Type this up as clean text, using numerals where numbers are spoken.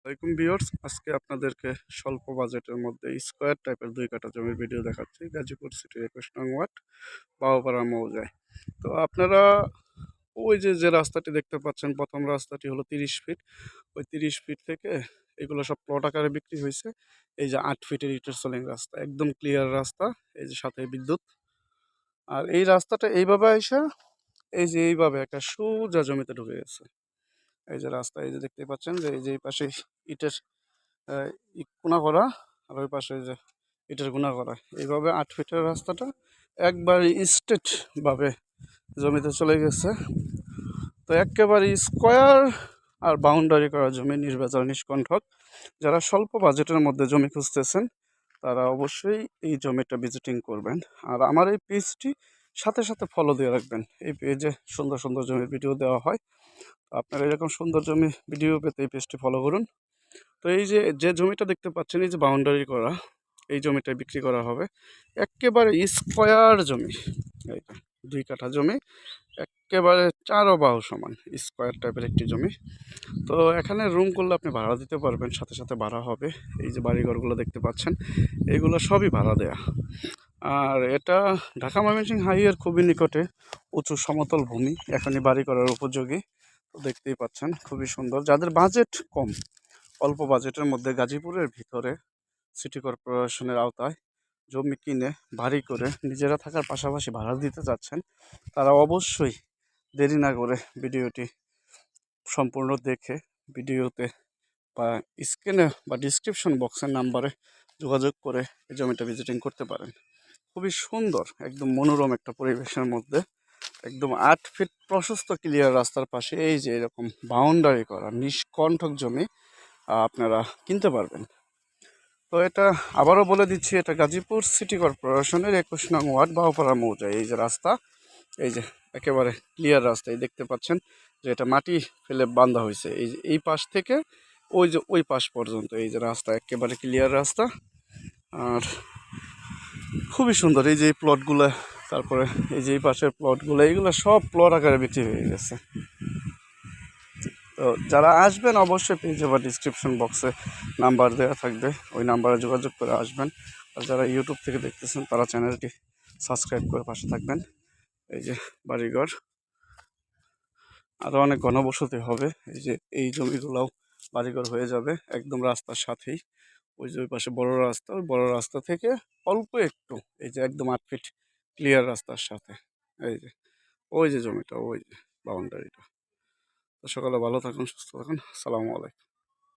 Welcome viewers, আজকে আপনাদেরকে স্বল্প বাজেটের মধ্যে স্কোয়ার টাইপের 2 কাঠা জমির ভিডিও দেখাচ্ছি গাজীপুর সিটির 21 নং ওয়ার্ড বাউপাড়া মৌজায়। তো আপনারা ওই যে রাস্তাটি দেখতে পাচ্ছেন, প্রথম রাস্তাটি হলো 30 ফিট। ওই 30 ফিট থেকে এগুলো সব প্লট আকারে বিক্রি হয়েছে। এই যে 8 ফিটের ইটের সোলিং রাস্তা, একদম ক্লিয়ার রাস্তা। এই যে সাথে বিদ্যুৎ। আর এই রাস্তাটা এইভাবে আইসা এই যে এইভাবে একটা সোজা জমিতে ঢুকে গেছে। এই যে রাস্তা, এই যে দেখতে পাচ্ছেন যে এই যে এই পাশে ইটের কোনা করা, আর ওই পাশে যে ইটের কোনা করা, এইভাবে 8 ফিটের রাস্তাটা একবার স্ট্রেট ভাবে জমিতে চলে গেছে। তো একেবারে স্কোয়ার আর বাউন্ডারি করা জমি, নির্ভেজাল নিষ্কণ্টক। যারা স্বল্প বাজেটের মধ্যে জমি খুঁজতেছেন তারা অবশ্যই এই জমিটা ভিজিটিং করবেন। আর আমার এই পেজটি সাথে সাথে ফলো দিয়ে রাখবেন। এই পেজে সুন্দর সুন্দর জমির ভিডিও দেওয়া হয়। আপনারা এরকম সুন্দর জমি ভিডিও পেতে এই পেজটি ফলো করুন। তো এই যে জমিটা দেখতে পাচ্ছেন, এই যে বাউন্ডারি করা, এই জমিটা বিক্রি করা হবে। একেবারে স্কোয়ার জমি, এইটা 2 কাঠা জমি, একেবারে চারো বাহু সমান স্কোয়ার টাইপের একটি জমি। তো এখানে রুম করলে আপনি ভাড়া দিতে পারবেন, সাথে সাথে ভাড়া হবে। এই যে বাড়িঘরগুলো দেখতে পাচ্ছেন, এইগুলো সবই ভাড়া দেয়া। আর এটা ঢাকা ময়মনসিংহ হাইওয়ের খুবই নিকটে, উঁচু সমতল ভূমি, এখনই বাড়ি করার উপযোগী। তো দেখতেই পাচ্ছেন খুবই সুন্দর। যাদের বাজেট কম, অল্প বাজেটের মধ্যে গাজীপুরের ভিতরে সিটি কর্পোরেশনের আওতায় জমি কিনে বাড়ি করে নিজেরা থাকার পাশাপাশি ভাড়া দিতে চাচ্ছেন, তারা অবশ্যই দেরি না করে ভিডিওটি সম্পূর্ণ দেখে ভিডিওতে বা স্ক্রিনে বা ডিসক্রিপশন বক্সের নাম্বারে যোগাযোগ করে এই জমিটা ভিজিটিং করতে পারেন। খুবই সুন্দর, একদম মনোরম একটা পরিবেশের মধ্যে, একদম 8 ফিট প্রশস্ত ক্লিয়ার রাস্তার পাশে এই যে এরকম বাউন্ডারি করা নিষ্কণ্টক জমি আপনারা কিনতে পারবেন। তো এটা আবারও বলে দিচ্ছি, এটা গাজীপুর সিটি কর্পোরেশনের 21 নং ওয়ার্ড বাউপাড়া মৌজা। এই যে রাস্তা, এই যে একেবারে ক্লিয়ার রাস্তা, এই দেখতে পাচ্ছেন যে এটা মাটি ফেলে বাঁধা হয়েছে। এই যে এই পাশ থেকে ওই যে ওই পাশ পর্যন্ত এই যে রাস্তা, একেবারে ক্লিয়ার রাস্তা। আর খুবই সুন্দর এই যে এই প্লটগুলো, তারপরে এই যে এই পাশের প্লটগুলো, এইগুলো সব প্লট আকারে বিক্রি হয়ে গেছে। তো যারা আসবেন অবশ্যই পেজে বা ডিসক্রিপশন বক্সে নাম্বার দেওয়া থাকবে, ওই নাম্বারে যোগাযোগ করে আসবেন। আর যারা ইউটিউব থেকে দেখতেছেন তারা চ্যানেলটি সাবস্ক্রাইব করে পাশে থাকবেন। এই যে বাড়িঘর, আরও অনেক ঘনবসতি হবে। এই যে এই জমিগুলোও বাড়িঘর হয়ে যাবে একদম রাস্তার সাথেই। ওই যে ওই পাশে বড় রাস্তা, ওই বড় রাস্তা থেকে অল্প একটু, এই যে একদম 8 ফিট ক্লিয়ার রাস্তার সাথে এই যে ওই যে জমিটা, ওই যে বাউন্ডারিটা। তো সকালে ভালো থাকুন, সুস্থ থাকুন, আসসালামু আলাইকুম।